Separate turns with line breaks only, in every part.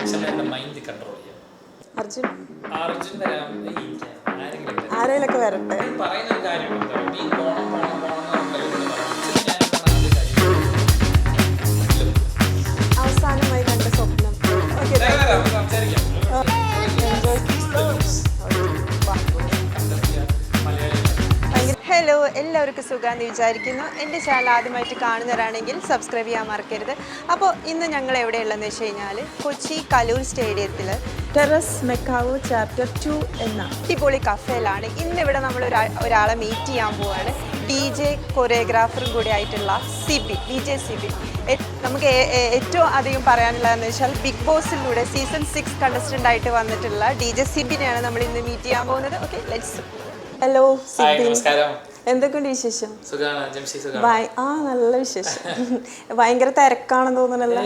Mind control ചെയ്യാം.
അർജുൻ
അർജുൻ വരാം,
ആരെങ്കിലൊക്കെ വരട്ടെ.
പറയുന്ന ഒരു കാര്യമുണ്ട്, നീ പോണം പോണം പോണം
അവസാനമായി കണ്ട സ്വപ്നം.
സംസാരിക്കാം.
ഹലോ, എല്ലാവർക്കും സുഖമാണെന്ന് വിചാരിക്കുന്നു. എൻ്റെ ചാനൽ ആദ്യമായിട്ട് കാണുന്നവരാണെങ്കിൽ സബ്സ്ക്രൈബ് ചെയ്യാൻ മറക്കരുത്. അപ്പോൾ ഇന്ന് ഞങ്ങൾ എവിടെയുള്ളതെന്ന് വെച്ച് കഴിഞ്ഞാൽ കൊച്ചി കലൂർ സ്റ്റേഡിയത്തിൽ ടെറസ് മെക്കാവോ ചാപ്റ്റർ 2 എന്ന അടിപൊളി കഫേയിലാണ്. ഇന്നിവിടെ നമ്മൾ ഒരാളെ മീറ്റ് ചെയ്യാൻ പോവുകയാണ്. DJ കൊറിയോഗ്രാഫറും കൂടി ആയിട്ടുള്ള സിബി, DJ സിബി. നമുക്ക് ഏറ്റവും അധികം പറയാനുള്ളതെന്ന് വെച്ചാൽ ബിഗ് ബോസിലൂടെ സീസൺ 6 കണ്ടസ്റ്റൻ്റ് ആയിട്ട് വന്നിട്ടുള്ള DJ സിബിനെയാണ് നമ്മൾ ഇന്ന് മീറ്റ് ചെയ്യാൻ പോകുന്നത്. Okay, let's. ഹലോ സിബി, എന്തൊക്കെയുണ്ട് വിശേഷം? നല്ല വിശേഷം. ഭയങ്കര തിരക്കാണെന്ന് തോന്നണല്ലോ.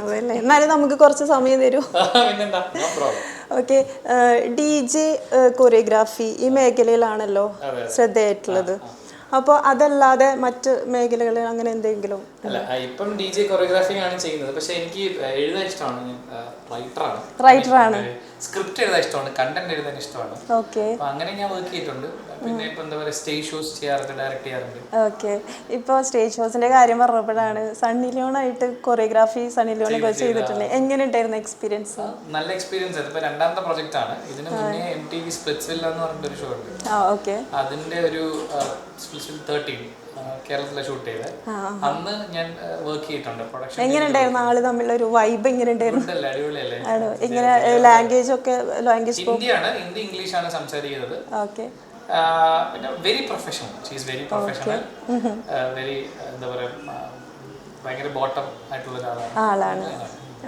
അതല്ലേ, എന്നാലും നമുക്ക് കുറച്ച് സമയം തരൂ. ഓക്കെ, DJ കൊറിയോഗ്രാഫി ഈ മേഖലയിലാണല്ലോ ശ്രദ്ധയായിട്ടുള്ളത്. അപ്പോൾ അതല്ലാതെ മറ്റ് മേഖലകളിൽ അങ്ങനെ എന്തെങ്കിലും?
അല്ല, ഇപ്പം DJ കൊറിയോഗ്രാഫി ആണ് ചെയ്യുന്നത്. പക്ഷെ എനിക്ക് എഴുതാൻ ഇഷ്ടമാണ്.
റൈറ്ററാണ്.
സ്ക്രിപ്റ്റ് എഴുതാൻ ഇഷ്ടമാണ്, കണ്ടന്റ് എഴുതാൻ ഇഷ്ടമാണ്.
ഓക്കെ,
അങ്ങനെ ഞാൻ വർക്ക് ചെയ്തിട്ടുണ്ട്. പിന്നെ ഇപ്പൊ എന്താ പറയുക, സ്റ്റേജ് ഷോസ് ചെയ്യാറുണ്ട്, ഡയറക്റ്റ് ചെയ്യാറുണ്ട്.
ഓക്കെ, ഇപ്പോൾ സ്റ്റേജ് ഷോസിന്റെ കാര്യം പറഞ്ഞപ്പോഴാണ് സണ്ണി ലിയോണായിട്ട് കൊറിയോഗ്രാഫി സണ്ണി ലിയോണൊക്കെ ചെയ്തിട്ടുണ്ട്. എങ്ങനെ ഉണ്ടായിരുന്നു എക്സ്പീരിയൻസ്? നല്ല
എക്സ്പീരിയൻസ്. ഇതിപ്പോ രണ്ടാമത്തെ പ്രൊജക്റ്റ് ആണ്. ഇതിന് മുന്നേ MTV സ്പ്ലിറ്റ്സ്വില്ല എന്ന് പറഞ്ഞിട്ടൊരു ഷോ ഉണ്ട്.
ഓക്കെ,
അതിന്റെ ഒരു സ്പ്ലിറ്റ്സ്വില്ല 13 കേരളത്തിലെ ഷൂട്ട് ചെയ്ത് അന്ന് ഞാൻ വർക്ക് ചെയ്തിട്ടുണ്ട്. പ്രൊഡക്ഷൻ
എങ്ങനെ ഉണ്ടായിരുന്നു? ആള് തമ്മിലുള്ള ഒരു വൈബ് എങ്ങനെ ഉണ്ടായിരുന്നു?
അടിപൊളിയല്ലേ?
ഇങ്ങനെ ലാംഗ്വേജ് ഒക്കെ
ഹിന്ദിയാണ്, ഹിന്ദി ഇംഗ്ലീഷാണ് സംസാരിക്കുന്നത്.
ഓക്കെ,
പിന്നെ very professional. She is very professional, very എന്താ പറയുക, ഭയങ്കര ബോട്ടം ആയിട്ടുള്ള
ആളാണ്.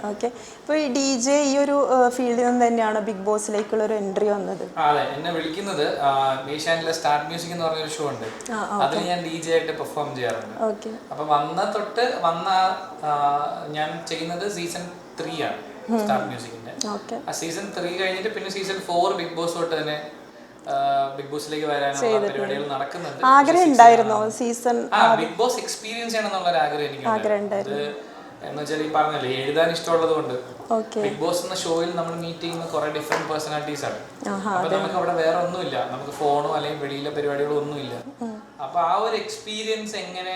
ഓക്കെ, ഇപ്പോൾ ഈ DJ ഈ ഒരു ഫീൽഡിൽ നിന്ന് തന്നെയാണോ ബിഗ് ബോസിലേക്കുള്ള ഒരു എൻട്രി വന്നത്?
അതെ, എന്നെ വിളിക്കുന്നത് ഏഷ്യാനിലെ സ്റ്റാർട്ട് മ്യൂസിക് എന്ന് പറഞ്ഞൊരു ഷോ ഉണ്ട്. അതിൽ ഞാൻ DJ ആയിട്ട് പെർഫോം ചെയ്യാറുണ്ട്.
ഓക്കെ,
അപ്പൊ ഞാൻ ചെയ്യുന്നത് സീസൺ 3 ആണ് സ്റ്റാർട്ട് മ്യൂസിക്കിന്റെ. ആ സീസൺ 3 കഴിഞ്ഞിട്ട് പിന്നെ സീസൺ 4 ബിഗ് ബോസ് തൊട്ട് തന്നെ ബിഗ് ബോസിലേക്ക് വരാനുള്ള പരിപാടികൾ നടക്കുന്നുണ്ട്.
ആഗ്രഹം ഉണ്ടായിരുന്നോ സീസൺ
ബിഗ് ബോസ് എക്സ്പീരിയൻസ് ചെയ്യണമെന്നുള്ള ഒരു ആഗ്രഹം എനിക്ക് എന്ന് വെച്ചാൽ ഈ പറഞ്ഞല്ലേ, എഴുതാൻ ഇഷ്ടമുള്ളത് കൊണ്ട് ബിഗ് ബോസ് എന്ന ഷോയിൽ നമ്മൾ മീറ്റ് ചെയ്യുന്ന കുറെ ഡിഫറെന്റ് പേഴ്സണാലിറ്റീസ് ആണ്. അപ്പൊ നമുക്ക് അവിടെ വേറെ ഒന്നുമില്ല, നമുക്ക് ഫോണോ അല്ലെങ്കിൽ വെളിയിലെ പരിപാടികളോ ഒന്നുമില്ല. അപ്പൊ ആ ഒരു എക്സ്പീരിയൻസ് എങ്ങനെ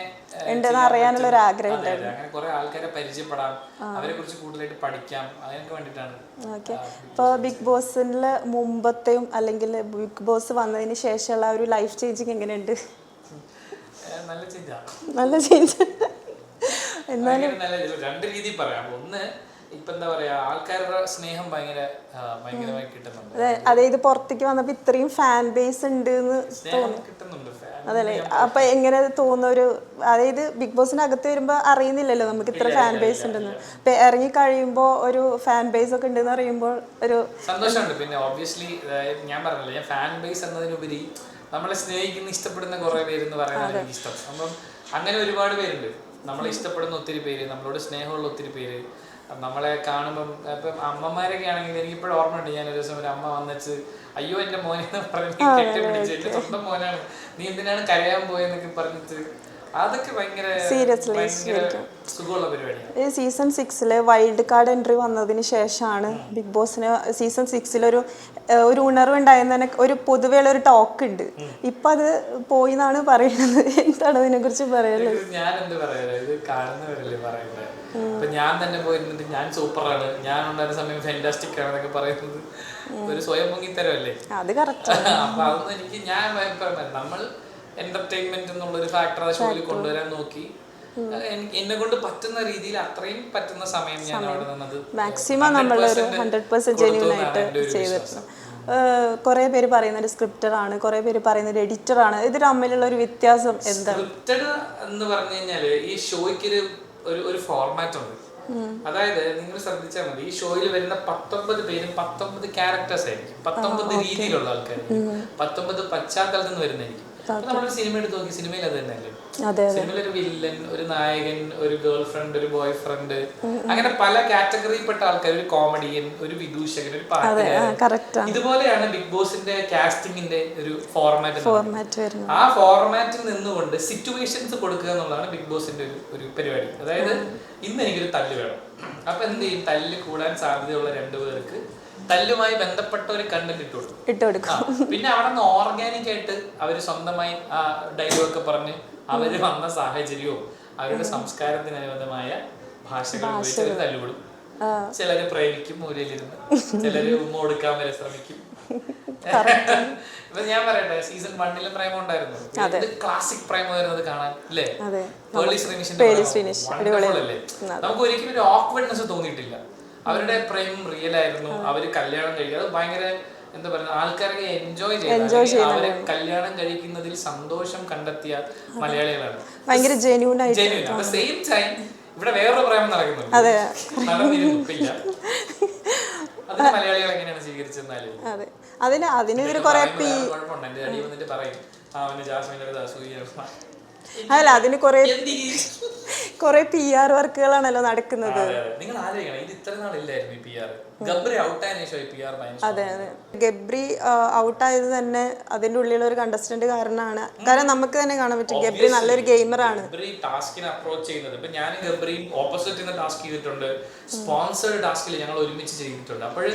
അറിയാനുള്ള ഒരു ആഗ്രഹം,
അങ്ങനെ കുറെ ആൾക്കാരെ പരിചയപ്പെടാം, അവരെ കുറിച്ച് കൂടുതലായിട്ട് പഠിക്കാം, അതിനൊക്കെ വേണ്ടിയിട്ടാണ്.
ഓക്കെ, ഇപ്പോൾ ബിഗ് ബോസിന്റെ മുമ്പത്തെയും അല്ലെങ്കിൽ ബിഗ് ബോസ് വന്നതിന് ശേഷമുള്ള ഒരു ലൈഫ് ചേഞ്ചിങ് എങ്ങനെയുണ്ട്? നല്ല ചേഞ്ച്.
എന്നാലും രണ്ട് രീതിയിൽ പറയാം. ഒന്ന്, ഇപ്പൊ എന്താ പറയാ, ആൾക്കാരുടെ സ്നേഹം ഭയങ്കരമായി കിട്ടുന്നുണ്ട്.
അതായത് പുറത്തേക്ക് വന്നപ്പോ ഇത്രയും ഫാൻ ബേസ് ഉണ്ട്
കിട്ടുന്നുണ്ട്.
അതല്ലേ, അപ്പൊ എങ്ങനെ തോന്നുന്ന ഒരു, അതായത് ബിഗ് ബോസിന്റെ അകത്ത് വരുമ്പോ അറിയുന്നില്ലല്ലോ നമുക്ക് ഇത്ര ഫാൻ ബേസ് ഉണ്ടെന്ന്. ഇപ്പൊ ഇറങ്ങി കഴിയുമ്പോ ഒരു ഫാൻ ബേസ് ഒക്കെ ഉണ്ടെന്ന് അറിയുമ്പോൾ ഒരു
സന്തോഷമുണ്ട്. പിന്നെ ഒബ്വിയസ്ലി ഞാൻ പറഞ്ഞില്ല, ഞാൻ ഫാൻ ബേസ് എന്നതിനുപരി നമ്മളെ സ്നേഹിക്കുന്ന ഇഷ്ടപ്പെടുന്ന കുറെ പേരെന്ന് പറയുന്നത് എനിക്ക് ഇഷ്ടം. അപ്പം അങ്ങനെ ഒരുപാട് പേരുണ്ട്. നമ്മളെ ഇഷ്ടപ്പെടുന്ന ഒത്തിരി പേര്, നമ്മളോട് സ്നേഹമുള്ള ഒത്തിരി പേര്, നമ്മളെ കാണുമ്പം ഇപ്പം അമ്മമാരൊക്കെ ആണെങ്കിൽ എനിക്കിപ്പോഴും ഓർമ്മയുണ്ട്. ഞാനൊരു ദിവസം ഒരു അമ്മ വന്നിട്ട്, അയ്യോ എൻ്റെ മോനെ പറഞ്ഞ് കെട്ടിപ്പിടിച്ച്, എൻ്റെ സ്വന്തം മോനാണ്, നീ എന്തിനാണ് കരയാൻ പോയെന്നൊക്കെ പറഞ്ഞിട്ട്, അതൊക്കെ ഭയങ്കര സുഖമുള്ള പരിപാടിയാണ്.
ഈ സീസൺ 6 വൈൽഡ് കാർഡ് എൻട്രി വന്നതിന് ശേഷമാണ് ബിഗ് ബോസിന് സീസൺ 6 ഒരു ഉണർവ് ഉണ്ടായെന്ന് ഒരു പൊതുവേ ഒരു ടോക്ക് ഉണ്ട്. ഇപ്പൊ അത് പോയി എന്നാണ് പറയുന്നത്. എന്താണ് അതിനെ കുറിച്ച് പറയുന്നത്?
ഞാൻ എന്ത് പറയാ, ഇത് കാണുന്നവരല്ലേ പറയണ്ടേ. ഇപ്പൊ ഞാൻ തന്നെ പോയിരുന്നിട്ട് ഞാൻ സൂപ്പറാണ്, ഞാൻ ഉണ്ടായിരുന്ന സമയം ഫാന്റാസ്റ്റിക് ആണെന്നൊക്കെ പറയുന്നത് ഒരു സ്വയം പൊങ്ങിത്തരമല്ലേ?
അത് കറക്റ്റ്.
അപ്പൊ അതൊന്നും എനിക്ക്, ഞാൻ നമ്മൾ എന്റർടൈൻമെന്റ് എന്നുള്ളൊരു ഫാക്ടർ ആ ഷോയിൽ കൊണ്ടുവരാൻ നോക്കി. എന്നെ കൊണ്ട് പറ്റുന്ന രീതിയിൽ അത്രയും പറ്റുന്ന സമയം ഞാൻ അവിടെ നിന്നത്
മാക്സിമം നമ്മളൊരു 100% ജെന്യൂൻ ആയിട്ട് ചെയ്തിട്ടുണ്ട്. കുറെ പേര് പറയുന്നത് സ്ക്രിപ്റ്റഡ് ആണ്, കുറെ പേര് പറയുന്നത് എഡിറ്റർ ആണ്. ഇത് തമ്മിലുള്ള ഒരു വ്യത്യാസം എന്താണ്?
സ്ക്രിപ്റ്റഡ് എന്ന് പറഞ്ഞു കഴിഞ്ഞാല് ഈ ഷോയ്ക്ക് ഒരു ഫോർമാറ്റ് ഉണ്ട്. അതായത് നിങ്ങൾ ശ്രദ്ധിച്ചാൽ മതി, ഈ ഷോയിൽ വരുന്ന 19 പേരും 19 ക്യാരക്ടേഴ്സ് ആയിരിക്കും, 19 രീതിയിലുള്ള ആൾക്കാർ, 19 പശ്ചാത്തലത്തിൽ നിന്ന് വരുന്നതായിരിക്കും. നമ്മളൊരു സിനിമ എടുത്ത് നോക്കി, സിനിമയിൽ അത് തന്നെയല്ലേ? സിനിമയിൽ ഒരു വില്ലൻ, ഒരു നായകൻ, ഒരു ഗേൾ ഫ്രണ്ട്, ഒരു ബോയ് ഫ്രണ്ട്, അങ്ങനെ പല കാറ്റഗറിയിൽപ്പെട്ട ആൾക്കാർ, ഒരു കോമഡിയൻ, ഒരു വിദൂഷകൻ, ഒരു പാട്ടുകാരൻ. ഇതുപോലെയാണ് ബിഗ് ബോസിന്റെ കാസ്റ്റിംഗിന്റെ ഒരു ഫോർമാറ്റ്. ആ ഫോർമാറ്റിൽ നിന്നുകൊണ്ട് സിറ്റുവേഷൻസ് കൊടുക്കുക എന്നുള്ളതാണ് ബിഗ് ബോസിന്റെ ഒരു പരിപാടി. അതായത് ഇന്ന് എനിക്കൊരു തല്ല് വേണം, അപ്പൊ എന്ത് ചെയ്യും, തല്ല് കൂടാൻ സാധ്യതയുള്ള രണ്ടുപേർക്ക് തല്ലുമായി ബന്ധപ്പെട്ട ഒരു കണ്ടന്റ് ഇട്ട് കൊടുക്കും. പിന്നെ അവിടെ നിന്ന് ഓർഗാനിക് ആയിട്ട് അവര് സ്വന്തമായി ആ ഡയലോഗ് ഒക്കെ പറഞ്ഞ് അവര് വന്ന സാഹചര്യവും അവരുടെ സംസ്കാരത്തിനനുബന്ധമായ ഭാഷകൾ ഉപയോഗിച്ച് തല്ലുകൊടുക്കും. ചിലര് പ്രേമിക്കും മൂലയിലിരുന്ന്, ചിലര് ഉമ്മ കൊടുക്കാൻ വരെ ശ്രമിക്കും. ഇപ്പൊ ഞാൻ പറയട്ടെ, സീസൺ 1 പ്രേമം ഉണ്ടായിരുന്നു. ക്ലാസിക് പ്രേമം വരുന്നത് കാണാൻ അല്ലേ? പേർലി ശ്രീനിഷിന്റെ അല്ലേ? നമുക്ക് ഒരിക്കലും ഒരു ഓക്വേർഡ്നെസ് തോന്നിയിട്ടില്ല. അവരുടെ പ്രേമം റിയൽ ആയിരുന്നു. അവര് കല്യാണം കഴിക്കുക, അത് ഭയങ്കര എന്താ പറയുക, ആൾക്കാരൊക്കെ എൻജോയ് ചെയ്ത് അവരെ കല്യാണം കഴിക്കുന്നതിൽ സന്തോഷം കണ്ടെത്തിയ മലയാളികളാണ്.
ഭയങ്കര ജെന്യൂൻ.
അറ്റ് സെയിം ടൈം ഇവിടെ വേറൊരു പ്രേമം നടക്കുന്നുണ്ട്, നടന്നിരുന്നു. അതിന് മലയാളികൾ എങ്ങനെയാണ് സ്വീകരിച്ചെന്നാലും
അതിനെതിരെ കുറെ
കുഴപ്പമുണ്ട്. എന്റെ അടി വന്നിട്ട് പറയും അവന് ജാസ്മിന്റെ അസൂയാണ്.
അതല്ല, അതിന് കുറെ PR വർക്കുകളാണല്ലോ നടക്കുന്നത്.
നിങ്ങൾ ആലോചിക്കണം, ഇത് ഇത്ര നാളില്ലായിരുന്നു ഈ PR. ഗബ്രി ഔട്ടായതിനു ശേഷം PR ഭയങ്കര.
അതെ, ഗബ്രി ഔട്ടായത് തന്നെ അതിന്റെ ഉള്ളിലുള്ള ഒരു കണ്ടസ്റ്റന്റ് കാരണമാണ്. കാരണം നമുക്ക് തന്നെ കാണാൻ പറ്റും ഗബ്രി നല്ലൊരു ഗെയിമറാണ്.
ഗബ്രി ടാസ്കിനെ അപ്രോച്ച് ചെയ്യുന്നത്, ഇപ്പൊ ഞാനും ഗബ്രിയും ഓപ്പോസിറ്റ് ടാസ്ക് ചെയ്തിട്ടുണ്ട്, സ്പോൺസേർഡ് ടാസ്കിൽ ഞങ്ങൾ ഒരുമിച്ച് ചെയ്തിട്ടുണ്ട്. അപ്പോൾ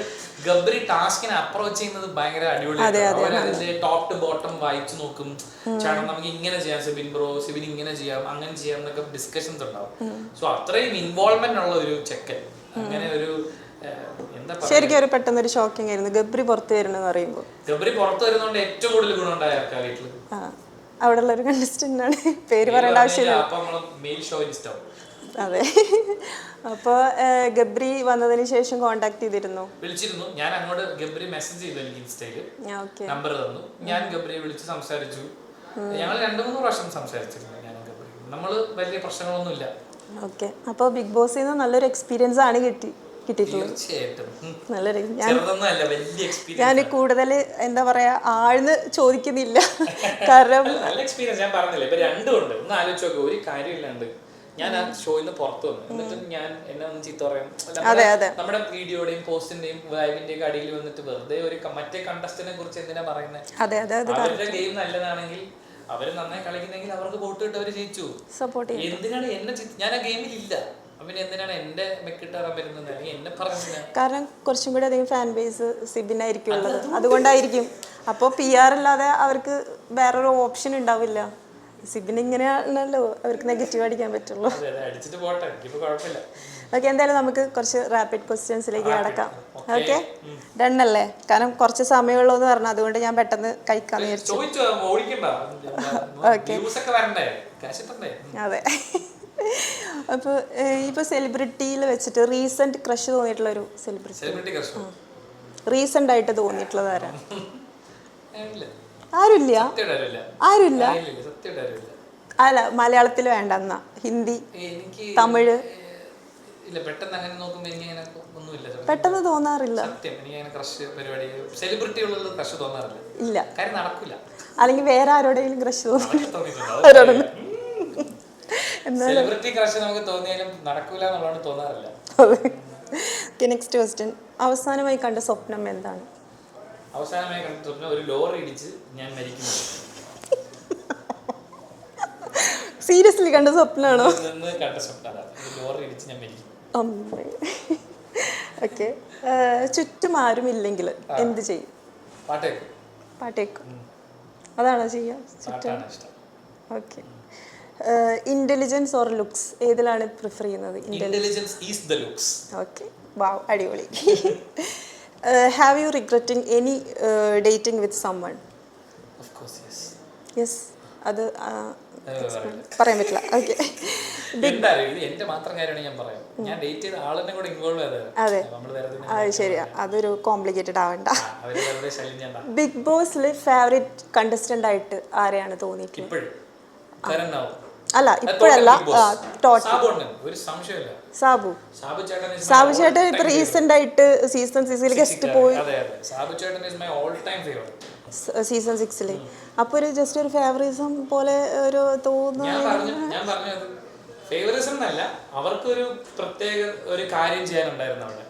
ഗബ്രി ടാസ്കിനെ അപ്രോച്ച് ചെയ്യുന്നത് ഭയങ്കര അടിപൊളിയാണ്. അതിന്റെ ടോപ്പ് ടു ബോട്ടം വായിച്ചു നോക്കും. ചേട്ടൻ നമുക്ക് ഇങ്ങനെ ചെയ്യാം, സിബിൻ ഇങ്ങനെ ചെയ്യാം, അങ്ങനെ ചെയ്യാം എന്നൊക്കെ ഡിസ്കഷൻസ് ഉണ്ടാവും. സോ അത്രയും ഇൻവോൾവ്മെന്റ് ഉള്ള ഒരു ചെക്കൻ. അങ്ങനെ ഒരു
ശരിക്കും ഒരു പെട്ടെന്ന് ഒരു ഷോക്കിംഗ് ആയിരുന്നു ഗബ്രി പുറത്തു വരുന്നെന്ന് പറയുമ്പോൾ.
ഗബ്രി പുറത്തു വരുന്നോണ്ട് ഏറ്റവും കൂടുതൽ ഗുണമുണ്ടായ ആൾക്കാർ വീട്ടില്
അവിടെ ഉള്ള ഒരു കണ്ടസ്റ്റന്റ് ആണ്, പേര് പറയേണ്ട ആവശ്യമില്ല. അതെ. അപ്പൊ ഗബ്രി വന്നതിന് ശേഷം കോണ്ടാക്ട് ചെയ്തിരുന്നു,
വിളിച്ചിരുന്നു. ഞാൻ അങ്ങോട്ട് ഗബ്രി മെസ്സേജ് ചെയ്തു, എനിക്ക് ഇൻസ്റ്റയില് നമ്പർ തന്നു. ഞാൻ ഗബ്രിയെ വിളിച്ച് സംസാരിച്ചു. ഞങ്ങൾ 2-3 പ്രാവശ്യം സംസാരിച്ചിരുന്നു. ഞാൻ ഗബ്രി നമ്മള് വലിയ പ്രശ്നങ്ങളൊന്നുമില്ല.
ഓക്കെ. അപ്പൊ ബിഗ് ബോസിൽ നിന്ന് നല്ലൊരു എക്സ്പീരിയൻസ് ആണ് കിട്ടിയിട്ടുള്ളത്. ഞാൻ കൂടുതൽ എന്താ പറയാ ആഴ്ന്ന് ചോദിക്കുന്നില്ല, കാരണം
നല്ല എക്സ്പീരിയൻസ്. ഞാൻ പറഞ്ഞില്ല, ഇപ്പൊ രണ്ടും ഉണ്ട്. ഒന്ന് ആലോചിച്ച് നോക്കുക, ഒരു കാര്യമില്ലാണ്ട് ഞാൻ ആ ഷോയിൽ പുറത്തു വന്നു, എന്നിട്ട് ഞാൻ എന്നെ ഒന്ന് ചീത്ത പറയാം. നമ്മുടെ വീഡിയോയുടെയും പോസ്റ്റിന്റെയും ലൈവിന്റെയും അടിയിൽ വന്നിട്ട് വെറുതെ ഒരു മറ്റേ കണ്ടസ്റ്റന്റിനെ കുറിച്ച് എന്തിനാ പറയുന്നത്? അവരുടെ ഗെയിം നല്ലതാണെങ്കിൽ, അവര് നന്നായി കളിക്കുന്നെങ്കിൽ അവർക്ക് വോട്ട് ഇട്ട് അവര് ജയിച്ചു. എന്തിനാണ് എന്നെ ഞാൻ ആ ഗെയിമിൽ ഇല്ല, പിന്നെ എന്തിനാണ് എന്റെ മെക്കിട്ടാറാൻ വരുന്നത്? എന്നെ പറഞ്ഞ
കാരണം കുറച്ചും കൂടി അധികം ഫാൻ ബേസ് സിബിനായിരിക്കും ഉള്ളത്, അതുകൊണ്ടായിരിക്കും. അപ്പോൾ PR അല്ലാതെ അവർക്ക് വേറൊരു ഓപ്ഷൻ ഉണ്ടാവില്ല. സിബിന് ഇങ്ങനെയാണല്ലോ അവർക്ക് നെഗറ്റീവ് അടിക്കാൻ പറ്റുള്ളൂ. ഓക്കെ, എന്തായാലും നമുക്ക് കുറച്ച് റാപ്പിഡ് ക്വസ്റ്റ്യൻസിലേക്ക് കടക്കാം. ഓക്കെ, ഡണ്ണല്ലേ? കാരണം കുറച്ച് സമയമുള്ളൂ എന്ന് പറഞ്ഞു, അതുകൊണ്ട് ഞാൻ പെട്ടെന്ന് കഴിക്കാന്ന് വിചാരിച്ചു. ഓക്കെ, അതെ. അപ്പോൾ ഇപ്പോൾ സെലിബ്രിറ്റിയിൽ വെച്ചിട്ട് റീസെന്റ് ക്രഷ് തോന്നിയിട്ടുള്ള ഒരു സെലിബ്രിറ്റി റീസെന്റ് ആയിട്ട് തോന്നിയിട്ടുള്ളത് ആരാണ്? ആരുമില്ല. അല്ല, മലയാളത്തിൽ വേണ്ട, എന്നാ ഹിന്ദി, തമിഴ്. പെട്ടെന്ന് തോന്നാറില്ല. ഇല്ല, അല്ലെങ്കിൽ വേറെ ആരോടെങ്കിലും ക്രഷ് തോന്നി? നെക്സ്റ്റ് ക്വസ്റ്റ്യൻ, അവസാനമായി കണ്ട സ്വപ്നം എന്താണ്?
അവസാനമായി കണ്ട സ്വപ്നം ഒരു ലോറി ഇടിച്ച് ഞാൻ മരിക്കുന്നു.
സീരിയസ്ലി കണ്ട സ്വപ്നമാണോ?
കണ്ട സ്വപ്നം, ലോറി ഇടിച്ച് ഞാൻ മരിക്കും.
ഓക്കെ. ചുറ്റും ആരും ഇല്ലെങ്കിൽ എന്ത് ചെയ്യും? പാട്ടേക്കും. അതാണോ ചെയ്യാം? ഓക്കെ. ഇന്റലിജൻസ് ഓർ ലുക്സ്, ഏതിലാണ് പ്രിഫർ ചെയ്യുന്നത്?
Intelligence is the looks.
Okay, wow, അടിപൊളി. Have you regretting any dating with someone?
Of course yes.
Yes, അത് പറയാൻ പറ്റില്ല. ഓക്കെ,
എന്റെ മാത്രം കാര്യമാണ് ഞാൻ പറയാം. ഞാൻ ഡേറ്റ് ചെയ്ത ആളെന്നെ കൂടെ ഇൻവോൾവ് ചെയ്തത്.
അതെ, അത് ശരിയാ, അതൊരു കോംപ്ലിക്കേറ്റഡ് ആവണ്ട. ബിഗ് ബോസിലെ ഫേവറേറ്റ് കണ്ടസ്റ്റന്റ് ആയിട്ട് ആരെയാണ് തോന്നിയിട്ടുള്ളത്? അല്ല, ഇപ്പോഴല്ല, സാബു ചേട്ടൻ ഇപ്പൊ റീസെന്റ് ആയിട്ട് സീസൺ 6 ഗസ്റ്റ് പോയി. സീസൺ 6 അപ്പൊ ഒരു ജസ്റ്റ് ഒരു ഫേവറിസം പോലെ ഒരു
ഫേവറിസം എന്നല്ല, അവർക്കൊരു പ്രത്യേക ഒരു കാര്യം ചെയ്യാനുണ്ടായിരുന്നു അവിടെ.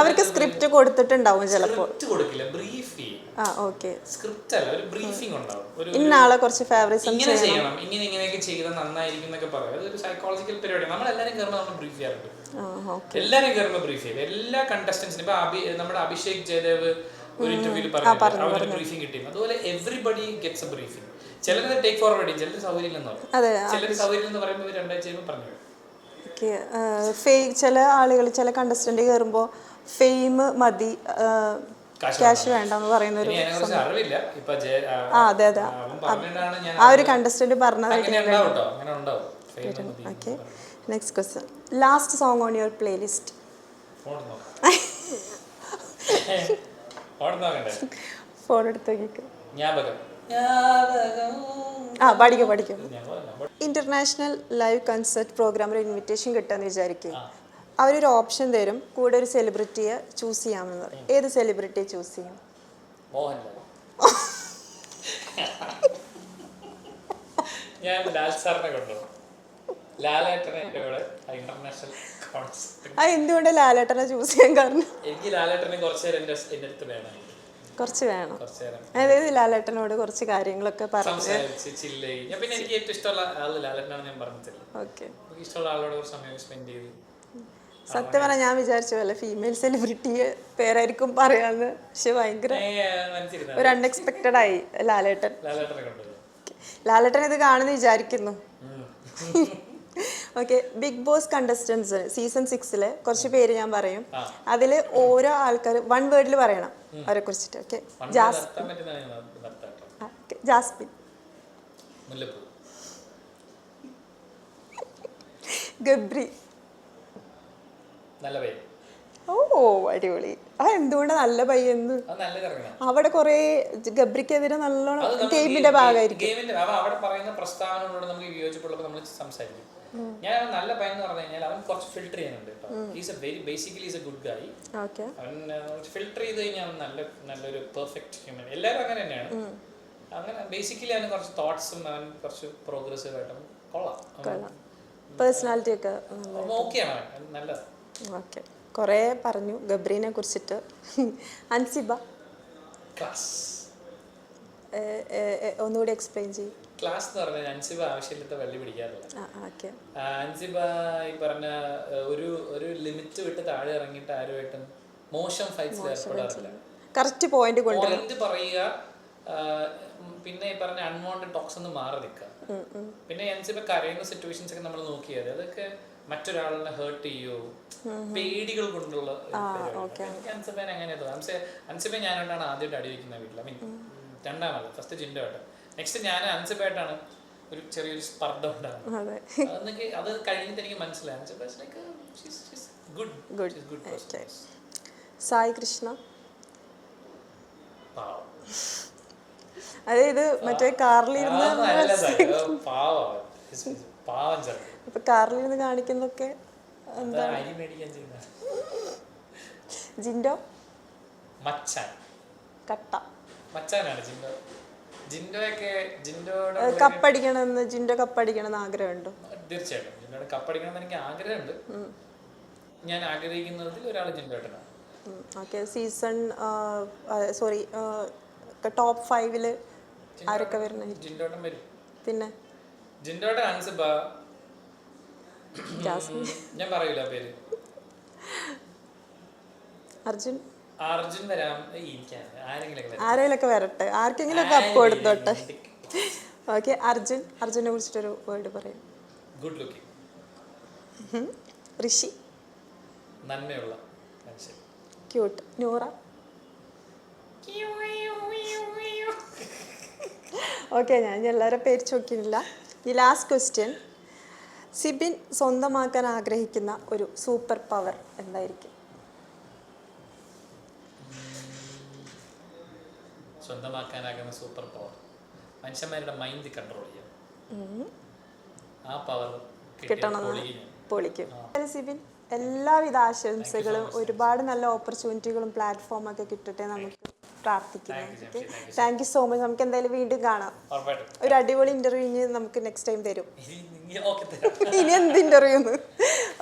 അവർക്ക് സ്ക്രിപ്റ്റ് കൊടുത്തിട്ടുണ്ടാവും ചിലപ്പോൾ.
സ്ക്രിപ്റ്റ് കൊടുക്കില്ല, ബ്രീഫ് ചെയ്യും.
ഓക്കെ.
സ്ക്രിപ്റ്റ് അല്ല, ഒരു ബ്രീഫിംഗ് ഉണ്ടാവും.
ഇന്നാളെ കുറച്ച് ഫേവറിസം
ഇങ്ങനെ ചെയ്യണം, ഇങ്ങനെയൊക്കെ ചെയ്താൽ നന്നായിരിക്കും എന്നൊക്കെ പറയും. അതൊരു സൈക്കോളജിക്കൽ പരിപാടി. നമ്മളെല്ലാവരും കയറുമ്പോൾ നമ്മൾ ബ്രീഫ് ചെയ്യാറുണ്ട്. എല്ലാവരും കയറുമ്പോൾ ബ്രീഫ് ചെയ്യും. എല്ലാ കണ്ടസ്റ്റൻസിനും ഇപ്പൊ നമ്മുടെ അഭിഷേക് ജയദേവ് ഒരു ഇന്റർവ്യൂവിൽ പറഞ്ഞു അവർക്ക് ബ്രീഫിംഗ് കിട്ടി. അതുപോലെ എവറിബഡി ഗെറ്റ്സ് എ ബ്രീഫിംഗ്. ചിലർ ടേക്ക് ഫോർവേഡ് ചെയ്യും, ചിലർ സൗകര്യം എന്ന് പറയും. ചിലർ സൗകര്യം എന്ന് പറയുമ്പോൾ 2 ആഴ്ച കഴിയുമ്പോൾ പറഞ്ഞു.
ചില ആളുകൾ ചില കണ്ടസ്റ്റന്റ് കയറുമ്പോൾ ഫെയിം മതി, ക്യാഷ് വേണ്ടെന്ന് പറയുന്ന ഒരു
അറിവില്ല.
അതെ അതെ, ആ ഒരു കണ്ടസ്റ്റന്റ് പറഞ്ഞതായിട്ട്. Okay, next question. Last song on your playlist? Phone എടുത്ത് നോക്കിക്കോ. പഠിക്കും. ഇന്റർനാഷണൽ ലൈവ് കൺസേർട്ട് പ്രോഗ്രാമിൽ ഇൻവിറ്റേഷൻ കിട്ടുമെന്ന് വിചാരിക്കുക. അവരൊരു ഓപ്ഷൻ തരും, കൂടെ ഒരു സെലിബ്രിറ്റിയെ ചൂസ് ചെയ്യാമെന്ന് പറയും. ഏത് സെലിബ്രിറ്റിയെ ചൂസ് ചെയ്യും?
ഞാൻ ലാൽ സാറിനെ കൊണ്ടുപോകും. ലാലേട്ടനെ ഇന്റർനാഷണൽ കോൺസെർട്ട്.
എന്തുകൊണ്ട് ലാലേട്ടനെ ചൂസ് ചെയ്യാൻ കാരണം?
എനിക്ക് ലാലേട്ടനെ കുറച്ച് നേരം എൻ്റെ അടുത്ത് വേണം.
കുറച്ച് വേണം, അതായത് ലാലേട്ടനോട് കുറച്ച് കാര്യങ്ങളൊക്കെ
പറഞ്ഞു. പിന്നെ എനിക്ക് ഏറ്റവും ഇഷ്ടമുള്ള ആള് ലാലേട്ടനാണ്. ഞാൻ പറഞ്ഞില്ല, ഓക്കെ, ഇഷ്ടമുള്ള ആളോട് കുറച്ച് സമയം സ്പെൻഡ് ചെയ്ത്.
സത്യം പറഞ്ഞാൽ ഞാൻ വിചാരിച്ചു വല്ല ഫീമെയിൽ സെലിബ്രിറ്റിയെ പേരായിരിക്കും പറയാന്ന്. പക്ഷെ ഭയങ്കര ഒരു അൺഎക്സ്പെക്റ്റഡ് ആയി ലാലേട്ടൻ. ലാലേട്ടൻ ഇത് കാണുന്ന വിചാരിക്കുന്നു. Okay, Bigg Boss contestants season 6 കുറച്ച് പേര് ഞാൻ പറയും. അതിൽ ഓരോ ആൾക്കാർ 1 വേർഡിൽ പറയണം അവരെ കുറിച്ചിട്ട്. ഓക്കെ, ജാസ്മിൻ, ഗബ്രി. അടിപൊളി. എന്തുകൊണ്ട് നല്ല പയ്യെന്ന്? അവിടെ കൊറേ ഗബ്രിക്കെതിരെ നല്ലോണം ഗെയിമിന്റെ ഭാഗമായിരിക്കും.
ഞാൻ നല്ല പയ്യൻ എന്ന് പറഞ്ഞു കഴിഞ്ഞാൽ അവൻ കുറച്ച് ഫിൽട്ടർ ചെയ്യുന്നുണ്ട്. ബേസിക്കലി ഈസ് എ ഗുഡ് ഗായ്. അവൻ ഫിൽട്ടർ ചെയ്ത് കഴിഞ്ഞാൽ അവൻ നല്ലൊരു പെർഫെക്റ്റ് ഹ്യൂമൻ. എല്ലാവരും അങ്ങനെ തന്നെയാണ്. അങ്ങനെ ബേസിക്കലി അവന് കുറച്ച് തോട്ട്സും അവൻ കുറച്ച് പ്രോഗ്രസീവ് ആയിട്ട് കൊള്ളാം.
പേഴ്സണാലിറ്റി ഒക്കെ
ഓക്കെയാണ് അവൻ, നല്ലത്.
ഓക്കെ, കുറേ പറഞ്ഞു ഗബ്രീനെ കുറിച്ചിട്ട്. അൻസിബ ഒന്നുകൂടി എക്സ്പ്ലെയിൻ ചെയ്യും.
ക്ലാസ് എന്ന് പറഞ്ഞാൽ അൻസിബ ആവശ്യമില്ലാത്ത വള്ളി പിടിക്കാറില്ല. അൻസിബ ഈ പറഞ്ഞ ഒരു ലിമിറ്റ് വിട്ട് താഴെ ഇറങ്ങിയിട്ട് ആരുമായിട്ടും മോശം ഫൈറ്റ്സിൽ ഏർപ്പെടാറില്ല.
കറക്റ്റ് പോയിന്റ്
പറയുക. പിന്നെ ഈ പറഞ്ഞ അൺവാണ്ടഡ് ടോക്സ് ഒന്ന് മാറി നിൽക്കുക. പിന്നെ അൻസിബ കരയുന്ന സിറ്റുവേഷൻസ് ഒക്കെ നമ്മൾ നോക്കിയാൽ അതൊക്കെ മറ്റൊരാളിനെ ഹേർട്ട് ചെയ്യോ, പേടികൾ കൊണ്ടുള്ള. അൻസിബേനെ അങ്ങനെയാ. അൻസിബ ഞാനായിട്ടാണ് ആദ്യമായിട്ട് അടി വയ്ക്കുന്ന വീട്ടിൽ. ഐ മീൻ രണ്ടാമത്, ഫസ്റ്റ് ജിൻഡോയായിട്ട്, നെക്സ്റ്റ് ഞാൻ അൻസിബായിട്ടാണ് ഒരു ചെറിയൊരു സ്പർദ്ധ ഉണ്ടാകുന്നത്. അത് കഴിഞ്ഞിട്ട് എനിക്ക് മനസ്സിലായി
സായി കൃഷ്ണ. അതായത് മറ്റേ കാറിലിരുന്ന് കാറിലിരുന്ന് കാണിക്കുന്നൊക്കെ എന്താ? ജിൻഡോ കട്ട
മച്ചാനാണ് ജിൻഡോ.
കപ്പടിക്കണമെന്ന് ജിൻഡോ കപ്പടിക്കണമെന്ന് ആഗ്രഹമുണ്ടോ?
തീർച്ചയായിട്ടും ജിൻഡോയുടെ കപ്പടിക്കണമെന്ന് എനിക്ക് ആഗ്രഹമുണ്ട്. ഞാൻ ആഗ്രഹിക്കുന്നതിൽ ഒരാൾ ജിൻഡോട്ടനാണ്.
ഓക്കെ, സീസൺ സോറി ടോപ്പ് 5 ആരൊക്കെ വരുന്നത്?
ജിൻഡോട്ടൻ വരും.
പിന്നെ
ജിൻഡോട്ടൻ, അൻസിബ,
ജാസ്മിൻ,
ഞാൻ പറയൂല പേര്. അർജുൻ വരാം.
ആരെങ്കിലൊക്കെ വരട്ടെ, ആർക്കെങ്കിലും കപ്പ് കൊടുത്തോട്ടെ. ഓക്കെ, അർജുനെ കുറിച്ചിട്ടൊരു വേർഡ് പറയും.
Good looking.
ഋഷി,
നന്മയുള്ള മനുഷ്യൻ.
ക്യൂട്ട്. നൂറ. ഓക്കെ, ഞാൻ എല്ലാവരുടെ പേര് ചോദിക്കുന്നില്ല. ഈ ലാസ്റ്റ് ക്വസ്റ്റ്യൻ, സിബിൻ സ്വന്തമാക്കാൻ ആഗ്രഹിക്കുന്ന ഒരു സൂപ്പർ പവർ എന്തായിരിക്കും?
സ്വന്തമാക്കാനാകുന്ന സൂപ്പർ പവർ മനുഷ്യന്മാരുടെ മൈൻഡ് കൺട്രോൾ ചെയ്യാം. ആ പവർ
കിട്ടണമെന്ന് പൊളിക്കും. സിബിൻ, എല്ലാവിധ ആശംസകളും, ഒരുപാട് നല്ല ഓപ്പർച്യൂണിറ്റികളും പ്ലാറ്റ്ഫോമൊക്കെ കിട്ടട്ടെ നമുക്ക്. പ്രാർത്ഥിക്കുന്നു. Thank you so much. നമുക്ക് എന്തായാലും വീണ്ടും കാണാം. ഒരു അടിപൊളി ഇന്റർവ്യൂ നമുക്ക് നെക്സ്റ്റ് ടൈം തരും. ഇനി എന്ത് interview?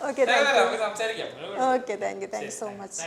Okay thank you. Okay thank you so much.